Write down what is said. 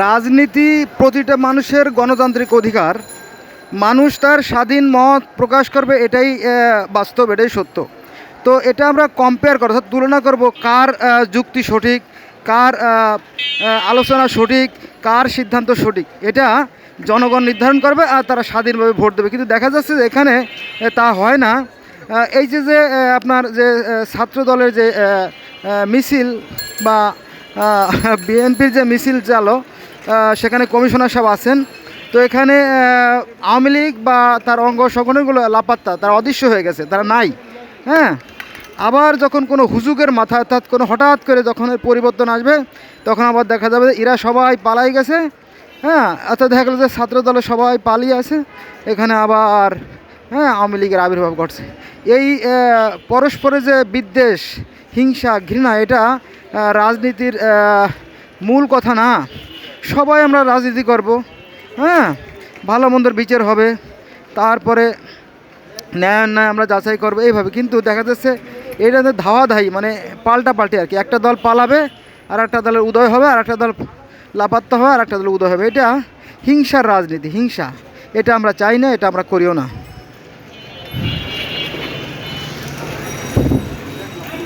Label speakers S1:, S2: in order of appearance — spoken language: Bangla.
S1: রাজনীতি প্রতিটা মানুষের গণতান্ত্রিক অধিকার। মানুষ তার স্বাধীন মত প্রকাশ করবে, এটাই বাস্তব, এটাই সত্য। তো এটা আমরা কম্পেয়ার করব, অর্থাৎ তুলনা করব কার যুক্তি সঠিক, কার আলোচনা সঠিক, কার সিদ্ধান্ত সঠিক, এটা জনগণ নির্ধারণ করবে আর তারা স্বাধীনভাবে ভোট দেবে। কিন্তু দেখা যাচ্ছে যে এখানে তা হয় না। এই যে আপনার যে ছাত্র দলের যে মিছিল বা বিএনপির যে মিছিল চালো, সেখানে কমিশনার সাহেব আছেন। তো এখানে আওয়ামী লীগ বা তার অঙ্গ সংগঠনগুলো লাপাত্তা, তারা অদৃশ্য হয়ে গেছে, তারা নাই। হ্যাঁ, আবার যখন কোনো হুজুগের মাথা, অর্থাৎ কোনো হঠাৎ করে যখন এর পরিবর্তন আসবে, তখন আবার দেখা যাবে যে এরা সবাই পালাই গেছে। হ্যাঁ, অর্থাৎ দেখা গেলো যে ছাত্র দলে সবাই পালিয়ে আছে, এখানে আবার আওয়ামী লীগের আবির্ভাব ঘটছে। এই পরস্পরে যে বিদ্বেষ, হিংসা, ঘৃণা, এটা রাজনীতির মূল কথা না। সবাই আমরা রাজনীতি করব, হ্যাঁ, ভালো মন্দর বিচার হবে, তারপরে ন্যায় অন্যায় আমরা যাচাই করবো এইভাবে। কিন্তু দেখা যাচ্ছে এটাতে ধাওয়াধাই, মানে পাল্টাপাল্টি আর কি। একটা দল পালাবে, আর একটা দলের উদয় হবে, আর একটা দল লাপাত্তা হবে, আর একটা দল উদয় হবে। এটা হিংসার রাজনীতি, হিংসা। এটা আমরা চাই না, এটা আমরা করিও না।